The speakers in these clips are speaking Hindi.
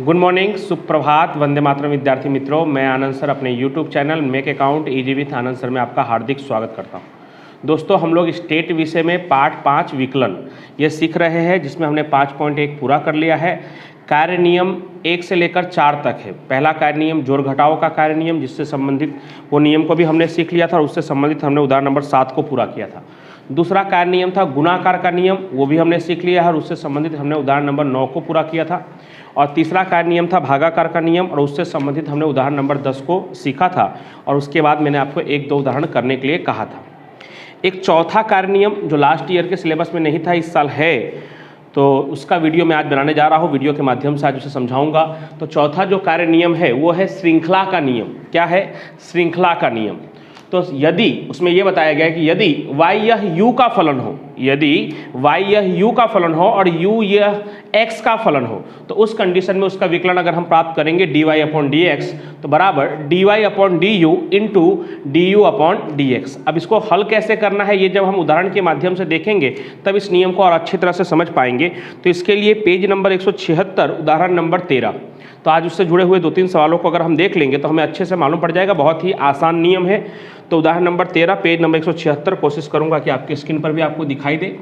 गुड मॉर्निंग, सुप्रभात, वंदे मातरम विद्यार्थी मित्रों। मैं आनंद सर अपने YouTube channel make account easy with Anand sir में आपका हार्दिक स्वागत करता हूं। दोस्तों, हम लोग स्टेट विषय में पार्ट 5 विकलन ये सीख रहे हैं, जिसमें हमने 5.1 पूरा कर लिया है। कार्य नियम 1 से लेकर 4 तक है। पहला कार्य नियम जोड़ घटाव का कार्य नियम, जिससे संबंधित वो नियम को भी हमने सीख लिया था और उससे संबंधित हमने उदाहरण नंबर 7 को पूरा किया था। दूसरा कार्य नियम था गुणाकार का नियम, वो भी हमने सीख लिया है और उससे संबंधित हमने उदाहरण नंबर 9 को पूरा किया था। और तीसरा कार्य नियम था भागाकार का नियम और उससे संबंधित हमने उदाहरण नंबर 10 को सीखा था और उसके बाद मैंने आपको 1-2 उदाहरण करने के लिए कहा था। एक चौथा कार्य नियम जो लास्ट ईयर के सिलेबस में नहीं था, इस साल है, तो उसका वीडियो मैं आज बनाने जा रहा हूँ। वीडियो के माध्यम से आज उसे समझाऊंगा। तो चौथा जो कार्य नियम है वो है श्रृंखला का नियम। क्या है? श्रृंखला का नियम। तो यदि उसमें यह बताया गया है कि यदि y यह u का फलन हो, यदि y यह u का फलन हो और u यह x का फलन हो, तो उस कंडीशन में उसका विकलन अगर हम प्राप्त करेंगे dy अपॉन dx तो बराबर dy upon du into du upon dx। अब इसको हल कैसे करना है ये जब हम उदाहरण के माध्यम से देखेंगे तब इस नियम को और अच्छी तरह से समझ पाएंगे। तो इसके लिए पेज नंबर 176 उदाहरण नंबर 13, तो आज उससे जुड़े हुए 2-3 सवालों को अगर हम देख लेंगे तो हमें अच्छे से मालूम पड़ जाएगा। बहुत ही आसान नियम है। तो उदाहरण नंबर 13 पेज नंबर 176, कोशिश करूंगा कि आपकी स्क्रीन पर भी आपको दिखाई दे।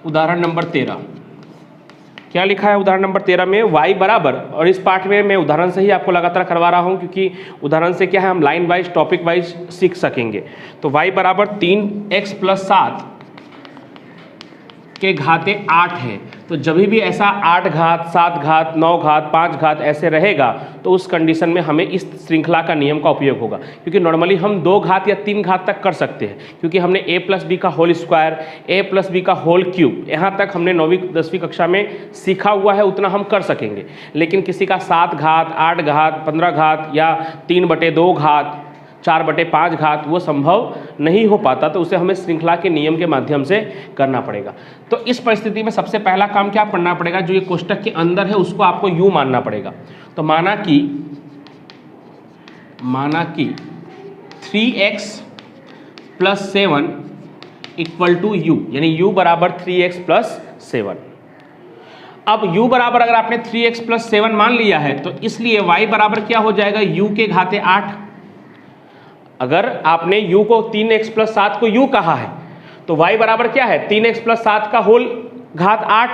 उदाहरण नंबर 13 क्या लिखा है? उदाहरण नंबर 13 में y बराबर, और इस पार्ट में मैं उदाहरण से ही आपको लगातार करवा रहा हूं क्योंकि उदाहरण से क्या है, हम लाइन वाइज टॉपिक वाइज सीख सकेंगे। तो y बराबर 3x + 7 के घाते 8 है। तो जब भी ऐसा 8 घात, 7 घात, 9 घात, 5 घात ऐसे रहेगा तो उस कंडीशन में हमें इस श्रृंखला का नियम का उपयोग होगा। क्योंकि नॉर्मली हम 2 घात या 3 घात तक कर सकते हैं, क्योंकि हमने a + b का होल स्क्वायर, a + b का होल क्यूब यहाँ तक हमने 9वीं 10वीं कक्षा में सीखा हुआ है, उतना हम कर सकेंगे। लेकिन किसी का 7 घात, 8 घात, 15 घात या 3/2 घात, 4/5 घात वो संभव नहीं हो पाता, तो उसे हमें श्रृंखला के नियम के माध्यम से करना पड़ेगा। तो इस परिस्थिति में सबसे पहला काम क्या करना पड़ेगा, जो ये कोष्टक के अंदर है उसको आपको u मानना पड़ेगा। तो माना कि 3x + 7 = u, यानी u बराबर 3x + 7। अब u बराबर अगर आपने 3x + 7 मान लिया है तो इसलिए y बराबर क्या हो जाएगा, u के घाते 8। अगर आपने u को 3x + 7 को u कहा है तो y बराबर क्या है, 3x + 7 का होल घात 8।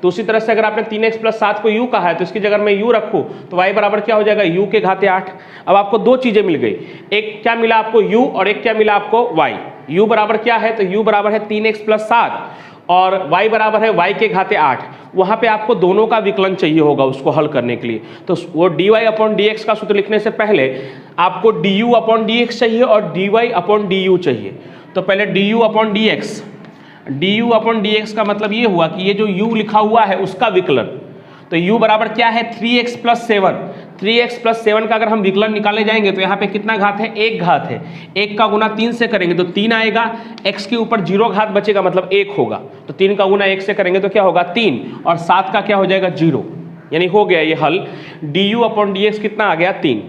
तो उसी तरह से अगर आपने 3x + 7 को u कहा है तो इसकी जगह मैं u रखूं तो y बराबर क्या हो जाएगा, u के घाते 8। अब आपको 2 चीजें मिल गई, एक क्या मिला आपको u और एक क्या मिला आपको y। u बराबर क्या है, तो u बराबर है 3x + 7 और y बराबर है y के घाते 8। वहाँ पे आपको दोनों का विकलन चाहिए होगा उसको हल करने के लिए। तो वो dy अपॉन dx का सूत्र लिखने से पहले आपको du अपॉन dx चाहिए और dy अपॉन du चाहिए। तो पहले du अपॉन dx का मतलब ये हुआ कि ये जो u लिखा हुआ है उसका विकलन। तो u बराबर क्या है, 3x + 7। 3x + 7 का अगर हम विकलन निकालने जाएंगे तो यहाँ पे कितना घात है, 1 घात है। 1 का गुना 3 से करेंगे तो 3 आएगा, x के ऊपर 0 घात बचेगा मतलब 1 होगा। तो 3 का गुना 1 से करेंगे तो क्या होगा, 3, और 7 का क्या हो जाएगा, 0। यानी हो गया ये हल। du अपॉन dx कितना आ गया, 3।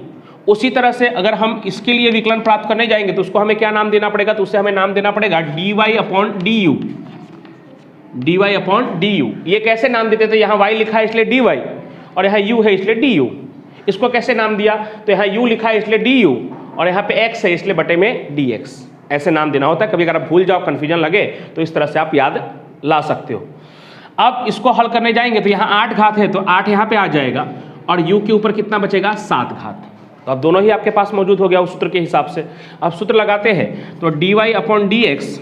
उसी तरह से अगर हम इसके लिए विकलन प्राप्त करने जाएंगे तो उसको हमें क्या नाम देना पड़ेगा, तो उसे हमें नाम देना पड़ेगा dy upon du। dy upon du ये कैसे नाम देते थे, यहाँ y लिखा है इसलिए dy और यहाँ u है इसलिए du। इसको कैसे नाम दिया, तो यहाँ u लिखा है इसलिए du और यहाँ पे x है इसलिए बटे में dx। ऐसे नाम देना होता है। कभी अगर आप भूल जाओ, कन्फ्यूजन लगे तो इस तरह से आप याद ला सकते हो। अब इसको हल करने जाएंगे तो यहाँ 8 घात है तो 8 यहाँ पे आ जाएगा और u के ऊपर कितना बचेगा, 7 घात। तो अब दोनों ही आपके पास मौजूद हो गया उस सूत्र के हिसाब से। अब सूत्र लगाते हैं तो dy अपॉन dx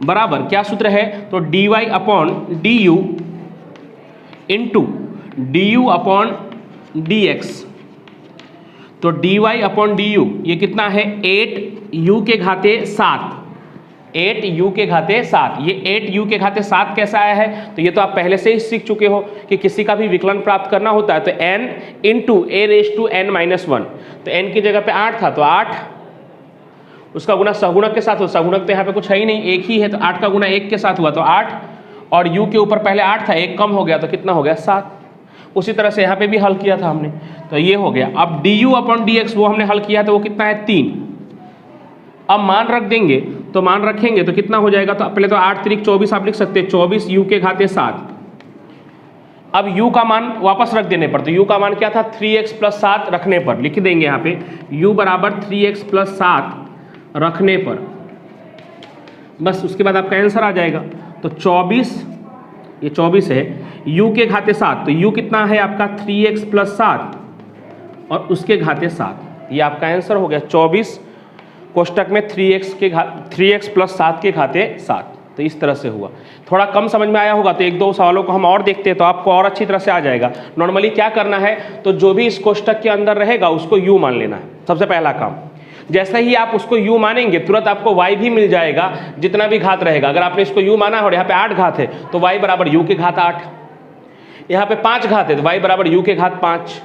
बराबर क्या सूत्र है, तो dy upon du into du upon dx। तो dy अपॉन du ये कितना है, 8u के घाते 7। 8u के घाते 7। ये 8u के घाते 7 कैसा आया है, तो ये तो आप पहले से ही सीख चुके हो कि किसी का भी विकलन प्राप्त करना होता है तो n इंटू a⁻n-1। तो n की जगह पे 8 था तो 8, उसका गुना सहगुणक के साथ हो, सहगुणक तो यहाँ पे कुछ है ही नहीं, एक ही है, तो 8 का गुना 1 के साथ हुआ तो 8, और u के ऊपर पहले 8 था, 1 कम हो गया तो कितना हो गया, 7। उसी तरह से यहाँ पे भी हल किया था हमने, तो ये हो गया। अब du अपॉन dx वो हमने हल किया तो वो कितना है, 3। अब मान रख देंगे तो मान रखेंगे तो कितना हो जाएगा, तो पहले तो 8 × 3 = 24 आप लिख सकते हैं, 24u के घाते 7 अब u का मान वापस रख देने पर, तो u का मान क्या था 3x + 7 रखने पर लिख देंगे यहाँ पे u बराबर 3x + 7 रखने पर, बस उसके बाद आपका आंसर आ जाएगा। तो 24, ये 24 है, u के घाते 7, तो u कितना है आपका 3x + 7 और उसके घाते 7, ये आपका आंसर हो गया 24 कोष्टक में 3x + 7 के घाते 7। तो इस तरह से हुआ। थोड़ा कम समझ में आया होगा तो एक दो सवालों को हम और देखते हैं तो आपको और अच्छी तरह से आ जाएगा। नॉर्मली क्या करना है, तो जो भी इस कोष्टक के अंदर रहेगा उसको u मान लेना है, सबसे पहला काम। जैसे ही आप उसको u मानेंगे तुरंत आपको y भी मिल जाएगा, जितना भी घात रहेगा। अगर आपने इसको u माना और यहाँ पे 8 घात है तो y बराबर u के घात 8, यहाँ पे 5 घात है तो y बराबर u के घात 5,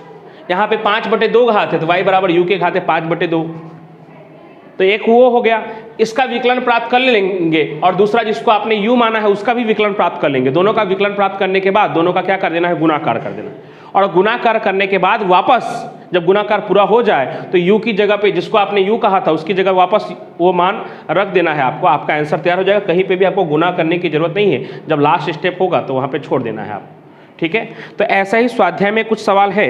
यहाँ पे 5/2 घात है तो y बराबर u के घात 5/2। तो एक वो हो गया, इसका विकलन प्राप्त कर लेंगे और दूसरा जिसको आपने u माना है उसका भी विकलन प्राप्त कर लेंगे। दोनों का विकलन प्राप्त करने के बाद दोनों का क्या कर देना है, गुणाकार कर देना। और गुणाकार करने के बाद वापस जब गुणाकार पूरा हो जाए तो u की जगह पे जिसको आपने u कहा था उसकी जगह वापस वो मान रख देना है आपको, आपका आंसर तैयार हो जाएगा। कहीं पे भी आपको गुणा करने की जरूरत नहीं है, जब लास्ट स्टेप होगा तो वहाँ पे छोड़ देना है आप, ठीक है। तो ऐसा ही स्वाध्याय में कुछ सवाल है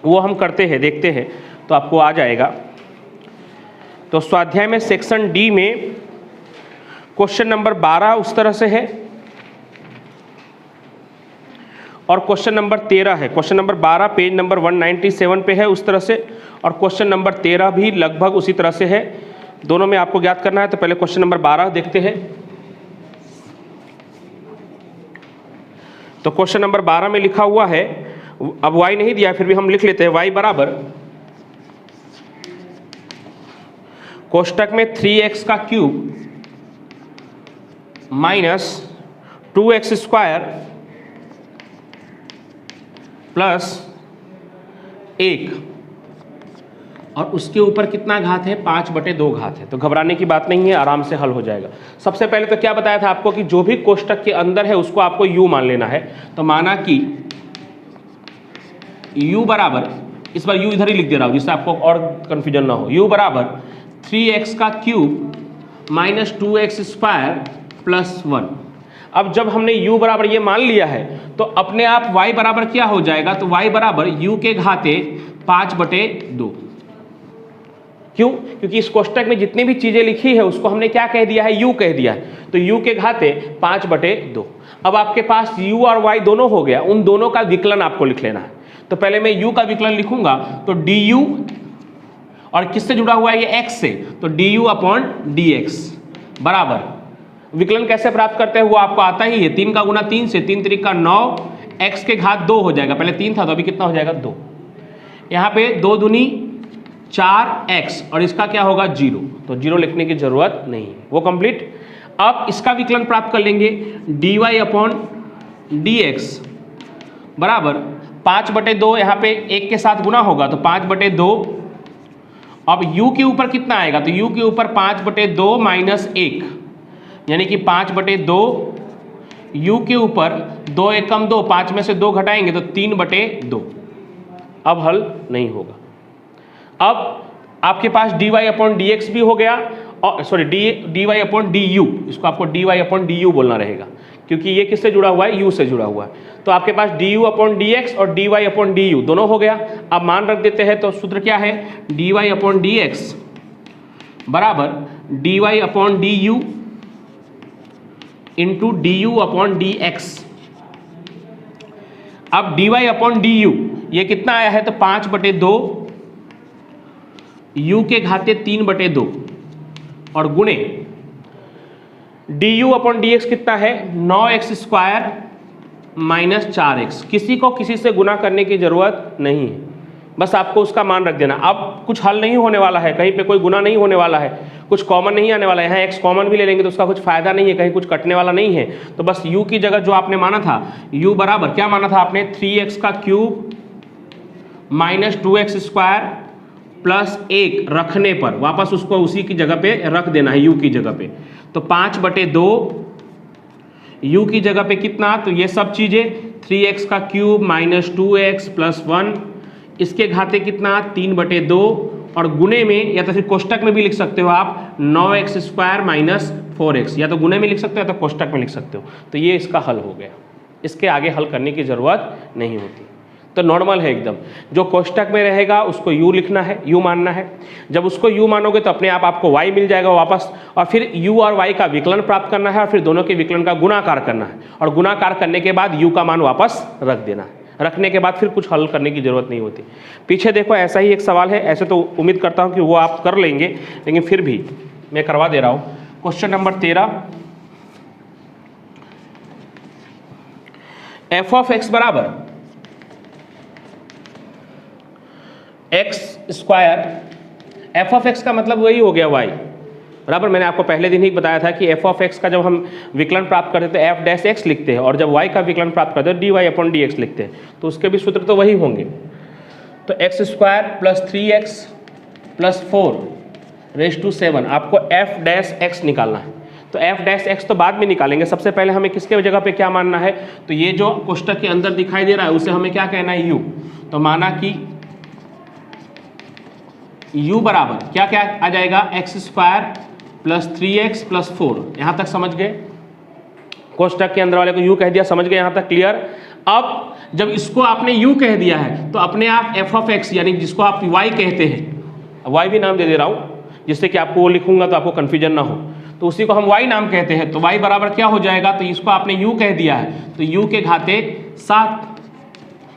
वो हम करते हैं, देखते हैं तो आपको आ जाएगा। तो स्वाध्याय में सेक्शन डी में क्वेश्चन नंबर 12 उस तरह से है और क्वेश्चन नंबर 13 है। क्वेश्चन नंबर 12 पेज नंबर 197 पे है उस तरह से, और क्वेश्चन नंबर 13 भी लगभग उसी तरह से है। दोनों में आपको ज्ञात करना है। तो पहले क्वेश्चन नंबर 12 देखते हैं। तो क्वेश्चन नंबर 12 में लिखा हुआ है, अब y नहीं दिया फिर भी हम लिख लेते हैं, y बराबर कोष्टक में 3x का cube minus 2x square plus 1 और उसके ऊपर कितना घात है, 5/2 घात है। तो घबराने की बात नहीं है, आराम से हल हो जाएगा। सबसे पहले तो क्या बताया था आपको कि जो भी कोष्टक के अंदर है उसको आपको u मान लेना है। तो माना कि u बराबर, इस बार u इधर ही लिख दे रहा हूं जिससे आपको और कंफ्यूजन ना हो, u बराबर 3x का cube minus 2x square plus 1। अब जब हमने u बराबर ये मान लिया है तो अपने आप y बराबर क्या हो जाएगा, तो y बराबर u के घाते 5/2। क्यों? क्योंकि इस कोष्टक में जितनी भी चीजें लिखी है उसको हमने क्या कह दिया है, u कह दिया है। तो u के घाते 5/2। अब आपके पास u और y दोनों हो गया, उन दोनों का विकलन आपको लिख लेना है। तो पहले मैं u का विकलन लिखूंगा तो du, और किससे जुड़ा हुआ है ये x से, तो du/dx बराबर विकलन कैसे प्राप्त करते हैं वो आपको आता ही है। 3 का गुना 3 से, 3 3 का 9, x के घात 2 हो जाएगा। पहले 3 था तो अभी कितना हो जाएगा 2। यहाँ पे 2 दूनी 4x और इसका क्या होगा 0, तो 0 लिखने की जरूरत नहीं है, वो कंप्लीट। अब इसका विकलन प्राप्त कर लेंगे dy/dx बराबर 5/2, यहाँ पे 1 के साथ गुना होगा तो 5/2। अब u के ऊपर कितना आएगा, तो u के ऊपर 5/2 माइनस 1 यानी कि 5/2, u के ऊपर 2 एकम 2, 5 में से 2 घटाएंगे तो 3/2। अब हल नहीं होगा। अब आपके पास dy/dx भी हो गया, और सॉरी dy/du, इसको आपको dy/du बोलना रहेगा क्योंकि ये किससे जुड़ा हुआ है, u से जुड़ा हुआ है। तो आपके पास du/dx और dy/du दोनों हो गया। अब मान रख देते हैं तो सूत्र क्या है, dy/dx बराबर dy/du इंटू du/dx। अब dy/du ये कितना आया है, तो 5/2 u के घाते 3/2 और गुणे du/dx कितना है 9x स्क्वायर माइनस 4x। किसी को किसी से गुना करने की जरूरत नहीं है, बस आपको उसका मान रख देना। अब कुछ हल नहीं होने वाला है, कहीं पे कोई गुना नहीं होने वाला है, कुछ कॉमन नहीं आने वाला है। यहाँ x कॉमन भी ले लेंगे तो उसका कुछ फायदा नहीं है, कहीं कुछ कटने वाला नहीं है। तो बस u की जगह जो आपने माना था, u बराबर क्या माना था आपने, 3x का cube minus 2x square plus 1 रखने पर वापस उसको उसी की जगह पे रख देना है, u की जगह पे। तो 5/2 u की जगह पे कितना, तो ये सब चीजें 3x का क्यूब माइनस 2x प्लस 1, इसके घाते कितना 3/2 और गुणे में या तो फिर कोष्टक में भी लिख सकते हो आप 9x स्क्वायर माइनस 4x, या तो गुणे में लिख सकते हो या तो कोष्टक में लिख सकते हो। तो ये इसका हल हो गया। इसके आगे हल करने की ज़रूरत नहीं होती। तो नॉर्मल है एकदम। जो कोष्टक में रहेगा उसको u लिखना है, u मानना है। जब उसको u मानोगे तो अपने आप आपको y मिल जाएगा वापस, और फिर u और y का विकलन प्राप्त करना है और फिर दोनों के विकलन का गुणाकार करना है, और गुणाकार करने के बाद u का मान वापस रख देना है। रखने के बाद फिर कुछ हल करने की ज़रूरत नहीं होती। पीछे देखो ऐसा ही एक सवाल है, ऐसे तो उम्मीद करता हूँ कि वो आप कर लेंगे, लेकिन फिर भी मैं करवा दे रहा हूँ। Question number 13, F of X बराबर X square, F of X का मतलब वही हो गया y बराबर। मैंने आपको पहले दिन ही बताया था कि एफ ऑफ एक्स का जब हम विकलन प्राप्त करते तो एफ डैश एक्स लिखते हैं, और जब y का विकलन प्राप्त करते हैं dy अपॉन dx लिखते हैं, तो उसके भी सूत्र तो वही होंगे। तो x square plus 3x plus 4⁻7 आपको एफ डैश एक्स निकालना है। तो एफ डैश एक्स तो बाद में निकालेंगे, सबसे पहले हमें किसके जगह पे क्या मानना है, तो ये जो कोष्टक के अंदर दिखाई दे रहा है उसे हमें क्या कहना है, u। तो माना कि u बराबर क्या क्या आ जाएगा, x square plus 3x plus 4। यहाँ तक समझ गए, कोष्टक के अंदर वाले को u कह दिया, समझ गए यहाँ तक, क्लियर। अब जब इसको आपने u कह दिया है तो अपने आप f ऑफ x यानी जिसको आप y कहते हैं, y भी नाम दे दे रहा हूँ जिससे कि आपको वो लिखूंगा तो आपको कन्फ्यूजन ना हो, तो उसी को हम y नाम कहते हैं। तो y बराबर क्या हो जाएगा, तो इसको आपने u कह दिया है तो u के घाते 7,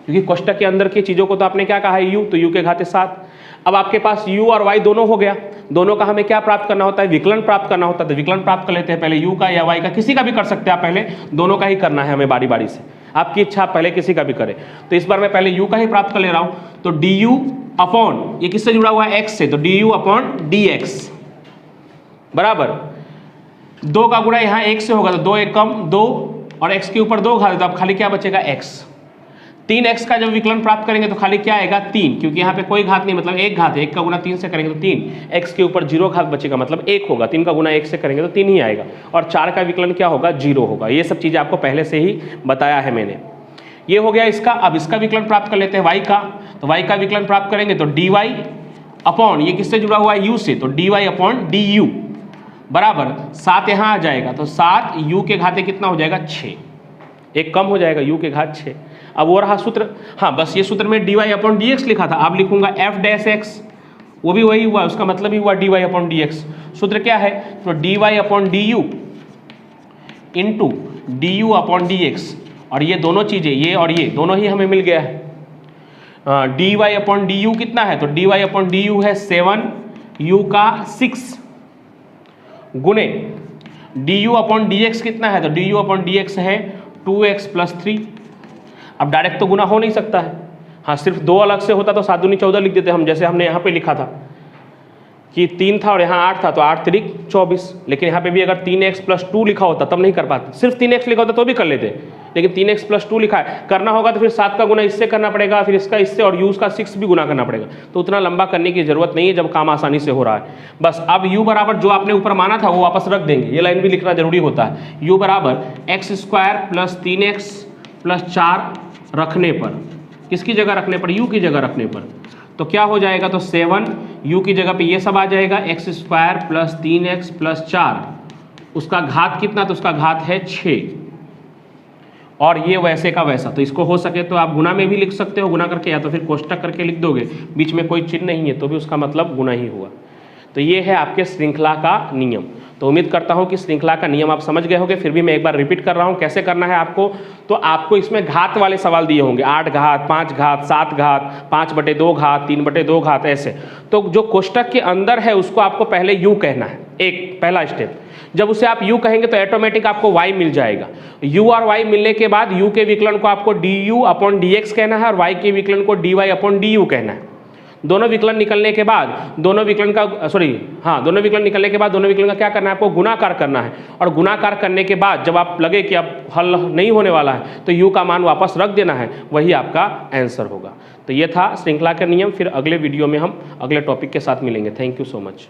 क्योंकि कोष्टक के अंदर की चीज़ों को तो आपने क्या कहा है u, तो u के घाते 7। अब आपके पास u और y दोनों हो गया, दोनों का हमें क्या प्राप्त करना होता है, विकलन प्राप्त करना होता है। तो विकलन प्राप्त कर लेते हैं, पहले u का या y का, किसी का भी कर सकते हैं आप, पहले दोनों का ही करना है हमें बारी बारी से, आपकी इच्छा, आप पहले किसी का भी करें। तो इस बार मैं पहले u का ही प्राप्त कर ले रहा हूँ। तो du अपॉन, ये किससे जुड़ा हुआ है, x से, तो du अपॉन dx बराबर 2 का गुणा यहाँ 1 से होगा, तो 2 1 कम 2 और x के ऊपर 2 घात, तो अब खाली क्या बचेगा, x। 3x का जब विकलन प्राप्त करेंगे तो खाली क्या आएगा, 3, क्योंकि यहाँ पे कोई घात नहीं, मतलब एक घात है, 1 का गुना 3 से करेंगे तो 3, x के ऊपर 0 घात बचेगा मतलब 1 होगा, 3 का गुना 1 से करेंगे तो 3 ही आएगा, और 4 का विकलन क्या होगा, 0 होगा। ये सब चीज़ें आपको पहले से ही बताया है मैंने। ये हो गया इसका। अब इसका विकलन प्राप्त कर लेते हैं y का, तो y का विकलन प्राप्त करेंगे तो dy अपॉन, ये किससे जुड़ा हुआ है, u से, तो dy अपॉन du बराबर 7 यहाँ आ जाएगा, तो 7 u के घाते कितना हो जाएगा, 6, एक कम हो जाएगा, u के घात 6। अब वो रहा सूत्र, हाँ बस ये सूत्र में dy अपॉन dx लिखा था, अब लिखूंगा f डैश x, वो भी वही हुआ, उसका मतलब ही हुआ dy अपॉन dx। सूत्र क्या है, तो dy upon du into du upon dx, और ये दोनों चीज़ें, ये और ये दोनों ही हमें मिल गया है। dy अपॉन du कितना है, तो dy अपॉन du है 7u का 6 गुणे du अपॉन dx कितना है, तो du अपॉन dx है 2x प्लस 3। अब डायरेक्ट तो गुना हो नहीं सकता है, हाँ सिर्फ 2 अलग से होता तो 7 दूनी 14 लिख देते हम, जैसे हमने यहाँ पे लिखा था कि 3 था और यहाँ 8 था, तो 8 3 24। लेकिन यहाँ पे भी अगर 3x प्लस 2 लिखा होता तब नहीं कर पाते, सिर्फ 3x लिखा होता तो भी कर लेते, लेकिन 3x प्लस 2 लिखा है, करना होगा तो फिर 7 का गुना इससे करना पड़ेगा, फिर इसका इससे, और u का 6 भी गुना करना पड़ेगा। तो उतना लंबा करने की जरूरत नहीं है जब काम आसानी से हो रहा है। बस अब u बराबर जो आपने ऊपर माना था वो वापस रख देंगे, ये लाइन भी लिखना जरूरी होता है। u बराबर X square plus 3x plus 4 रखने पर, किसकी जगह रखने पर, u की जगह रखने पर, तो क्या हो जाएगा, तो 7 u की जगह पे ये सब आ जाएगा, x square plus 3x plus 4, उसका घात कितना, तो उसका घात है 6, और ये वैसे का वैसा। तो इसको हो सके तो आप गुना में भी लिख सकते हो, गुना करके, या तो फिर कोष्टक करके लिख दोगे, बीच में कोई चिन्ह नहीं है तो भी उसका मतलब गुना ही हुआ। तो ये है आपके श्रृंखला का नियम। तो उम्मीद करता हूँ कि श्रृंखला का नियम आप समझ गए होंगे, फिर भी मैं एक बार रिपीट कर रहा हूँ कैसे करना है आपको। तो आपको इसमें घात वाले सवाल दिए होंगे, 8 घात, 5 घात, 7 घात, 5/2 घात, 3/2 घात, ऐसे। तो जो कोष्टक के अंदर है उसको आपको पहले u कहना है, एक पहला स्टेप। जब उसे आप u कहेंगे तो ऑटोमेटिक आपको y मिल जाएगा। u और y मिलने के बाद u के विकलन को आपको du अपॉन dx कहना है, और y के विकलन को dy अपॉन du कहना है। दोनों विकलन निकलने के बाद दोनों विकलन निकलने के बाद दोनों विकलन का क्या करना है, आपको गुणाकार करना है, और गुणाकार करने के बाद जब आप लगे कि अब हल नहीं होने वाला है तो u का मान वापस रख देना है, वही आपका आंसर होगा। तो ये था श्रृंखला का नियम। फिर अगले वीडियो में हम अगले टॉपिक के साथ मिलेंगे। Thank you so much.